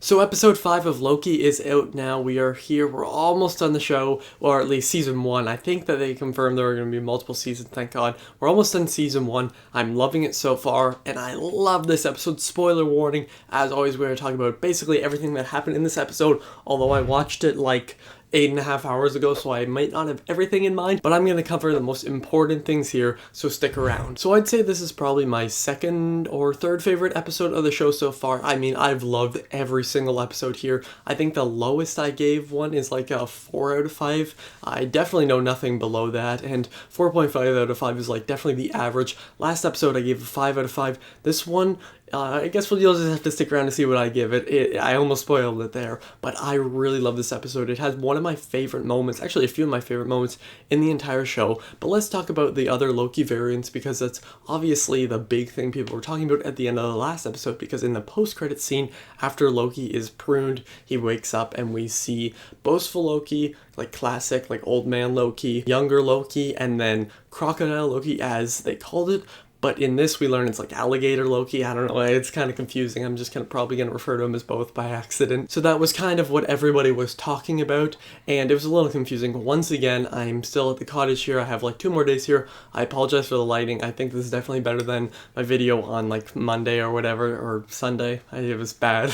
So episode 5 of Loki is out now. We are here. We're almost on the show, or at least season 1. I think that they confirmed there are going to be multiple seasons, thank God. We're almost on season 1. I'm loving it so far, and I love this episode. Spoiler warning, as always, we're going to talk about basically everything that happened in this episode, although I watched it like 8.5 hours ago, so I might not have everything in mind, but I'm going to cover the most important things here, so stick around. So I'd say this is probably my second or third favorite episode of the show so far. I mean, I've loved every single episode here. I think the lowest I gave one is like a 4 out of 5. I definitely know nothing below that, and 4.5 out of 5 is like definitely the average. Last episode I gave a 5 out of 5. This one, I guess you'll just have to stick around to see what I give it. I almost spoiled it there, but I really love this episode. It has one of my favorite moments, actually a few of my favorite moments in the entire show. But let's talk about the other Loki variants, because that's obviously the big thing people were talking about at the end of the last episode, because in the post-credit scene, after Loki is pruned, he wakes up and we see boastful Loki, like classic, like old man Loki, younger Loki, and then crocodile Loki as they called it. But in this, we learn it's like alligator Loki. I don't know, it's kind of confusing. I'm just probably going to refer to him as both by accident. So that was kind of what everybody was talking about, and it was a little confusing. Once again, I'm still at the cottage here. I have like 2 more days here. I apologize for the lighting. I think this is definitely better than my video on like Monday or whatever, or Sunday. It was bad.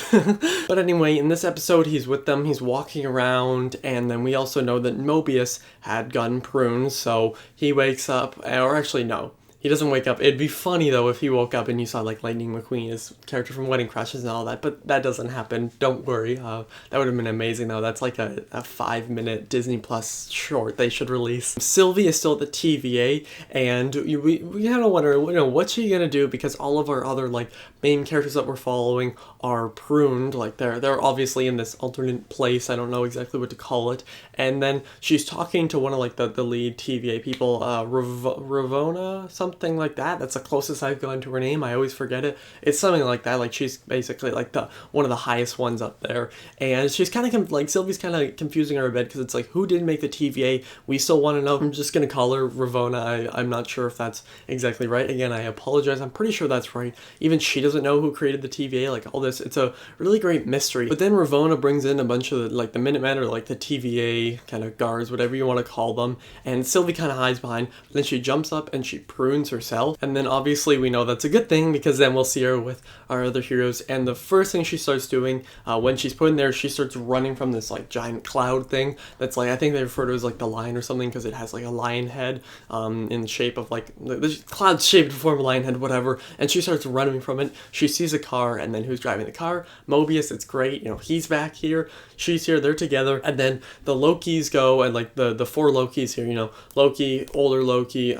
But anyway, in this episode, he's with them. He's walking around, and then we also know that Mobius had gotten pruned, so he wakes up, or actually no. He doesn't wake up. It'd be funny, though, if he woke up and you saw, like, Lightning McQueen, his character from Wedding Crashers and all that, but that doesn't happen. Don't worry. That would have been amazing, though. That's like a 5-minute Disney Plus short they should release. Sylvia is still at the TVA, and we kind of wonder, what's she gonna do, because all of our other, like, main characters that we're following are pruned. Like, they're obviously in this alternate place. I don't know exactly what to call it. And then she's talking to one of, like, the lead TVA people, Ravonna, something like that. That's the closest I've gone to her name. I always forget it. It's something like that. Like, she's basically like one of the highest ones up there, and she's kind of like, Sylvie's kind of confusing her a bit, because it's like, who did make the TVA? We still want to know. I'm just gonna call her Ravonna. I'm not sure if that's exactly right. Again, I apologize. I'm pretty sure that's right. Even she doesn't know who created the TVA. Like, all this, it's a really great mystery. But then Ravonna brings in a bunch of like the Minutemen, or like the TVA kind of guards, whatever you want to call them, and Sylvie kind of hides behind. But then she jumps up and she prunes herself, and then obviously we know that's a good thing, because then we'll see her with our other heroes. And the first thing she starts doing when she's put in there, she starts running from this like giant cloud thing that's like, I think they refer to it as like the lion or something, because it has like a lion head in the shape of like the cloud shaped to form a lion head, whatever. And she starts running from it. She sees a car, and then who's driving the car? Mobius. It's great. He's back here, she's here, they're together. And then the Lokis go, and like the 4 Lokis here, Loki, older Loki,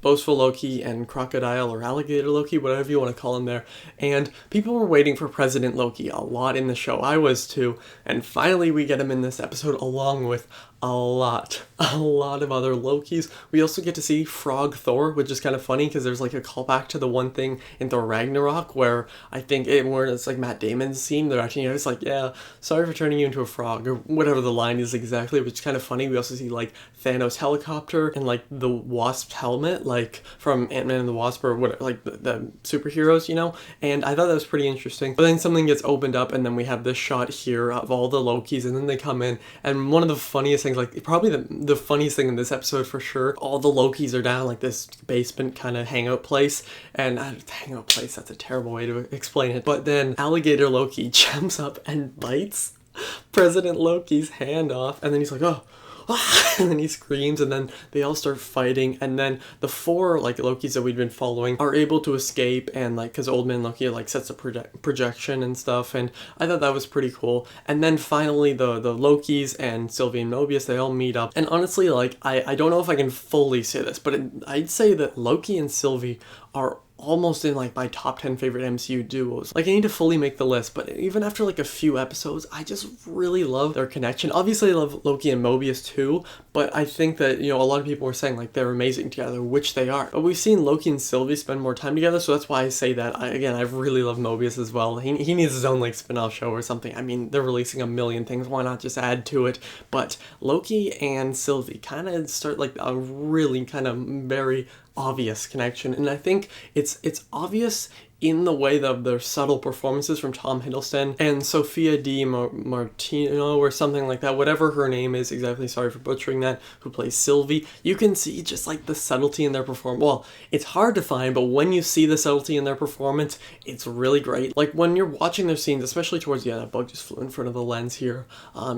boastful Loki, and crocodile or alligator Loki, whatever you want to call him there. And people were waiting for President Loki a lot in the show. I was too. And finally we get him in this episode, along with a lot of other Lokis. We also get to see Frog Thor, which is kind of funny, because there's like a callback to the one thing in Thor Ragnarok where I think where it's like Matt Damon's scene, they're actually, it's like, yeah, sorry for turning you into a frog, or whatever the line is exactly, which is kind of funny. We also see like Thanos' helicopter and like the Wasp's helmet, like from Ant-Man and the Wasp, or whatever, like the superheroes, and I thought that was pretty interesting. But then something gets opened up, and then we have this shot here of all the Lokis, and then they come in, and one of the funniest things, like probably the funniest thing in this episode for sure, all the Lokis are down like this basement kind of hangout place, and hangout place, that's a terrible way to explain it, but then alligator Loki jumps up and bites President Loki's hand off, and then he's like, oh, and then he screams, and then they all start fighting, and then the 4 like Lokis that we've been following are able to escape, and like, because old man Loki like sets a projection and stuff, and I thought that was pretty cool. And then finally the Lokis and Sylvia and Mobius, they all meet up, and honestly, like, I don't know if I can fully say this, but I'd say that Loki and Sylvie are almost in like my top 10 favorite MCU duos. Like, I need to fully make the list, but even after like a few episodes, I just really love their connection. Obviously I love Loki and Mobius too, but I think that, a lot of people were saying like they're amazing together, which they are. But we've seen Loki and Sylvie spend more time together, so that's why I say that. I really love Mobius as well. He needs his own like spin-off show or something. I mean, they're releasing a million things, why not just add to it? But Loki and Sylvie kind of start like a really kind of very obvious connection, and I think it's obvious in the way of their subtle performances from Tom Hiddleston and Sophia Di Martino or something like that, whatever her name is exactly, sorry for butchering that, who plays Sylvia. You can see just like the subtlety in their performance. Well, it's hard to find, but when you see the subtlety in their performance, it's really great. Like when you're watching their scenes, especially towards the end, that bug just flew in front of the lens here,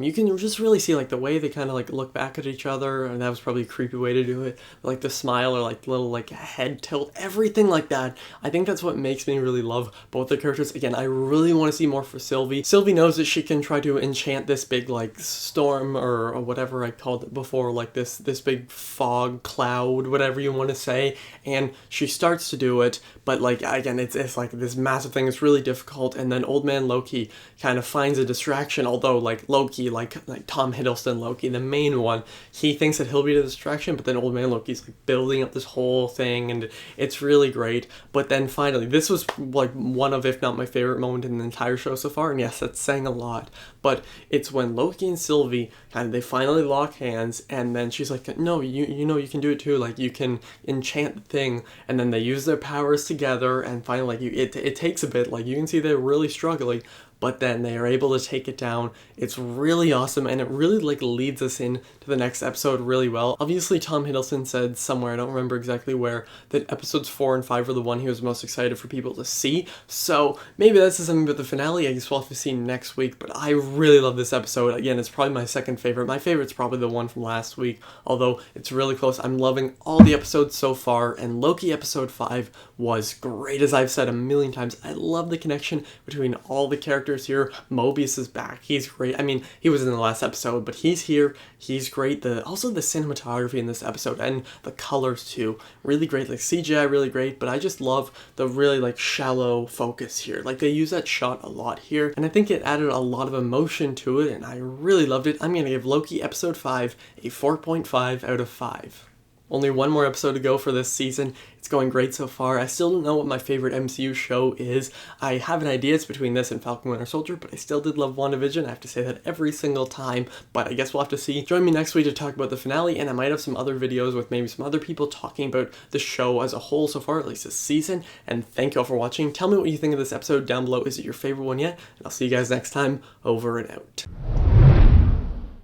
you can just really see like the way they kind of like look back at each other, and that was probably a creepy way to do it, like the smile or like little like head tilt, everything like that. I think that's what makes me really love both the characters. Again, I really want to see more for Sylvie. Sylvie knows that she can try to enchant this big like storm or whatever I called it before, like this big fog cloud, whatever you want to say, and she starts to do it, but like again, it's like this massive thing. It's really difficult, and then old man Loki kind of finds a distraction, although like Loki, like Tom Hiddleston Loki, the main one, he thinks that he'll be the distraction, but then old man Loki's like building up this whole thing, and it's really great. But then finally, this was like one of, if not my favorite moment in the entire show so far, and yes, that's saying a lot, but it's when Loki and Sylvie kind of, they finally lock hands, and then she's like, no, you know you can do it too, like you can enchant the thing, and then they use their powers together, and finally like it takes a bit, like you can see they're really struggling, but then they are able to take it down. It's really awesome, and it really like leads us in to the next episode really well. Obviously, Tom Hiddleston said somewhere, I don't remember exactly where, that episodes 4 and 5 were the one he was most excited for people to see. So maybe that's something about the finale. I guess we'll have to see next week, but I really love this episode. Again, it's probably my second favorite. My favorite's probably the one from last week, although it's really close. I'm loving all the episodes so far, and Loki episode 5 was great. As I've said a million times, I love the connection between all the characters here. Mobius is back. He's great. I mean, he was in the last episode, but he's here. He's great. Also the cinematography in this episode and the colors too, really great. Like CGI, really great, but I just love the really like shallow focus here. Like they use that shot a lot here, and I think it added a lot of emotion to it, and I really loved it. I'm gonna give Loki episode 5 a 4.5 out of 5. Only one more episode to go for this season. It's going great so far. I still don't know what my favorite MCU show is. I have an idea. It's between this and Falcon Winter Soldier, but I still did love WandaVision. I have to say that every single time, but I guess we'll have to see. Join me next week to talk about the finale, and I might have some other videos with maybe some other people talking about the show as a whole so far, at least this season. And thank you all for watching. Tell me what you think of this episode down below. Is it your favorite one yet? And I'll see you guys next time. Over and out.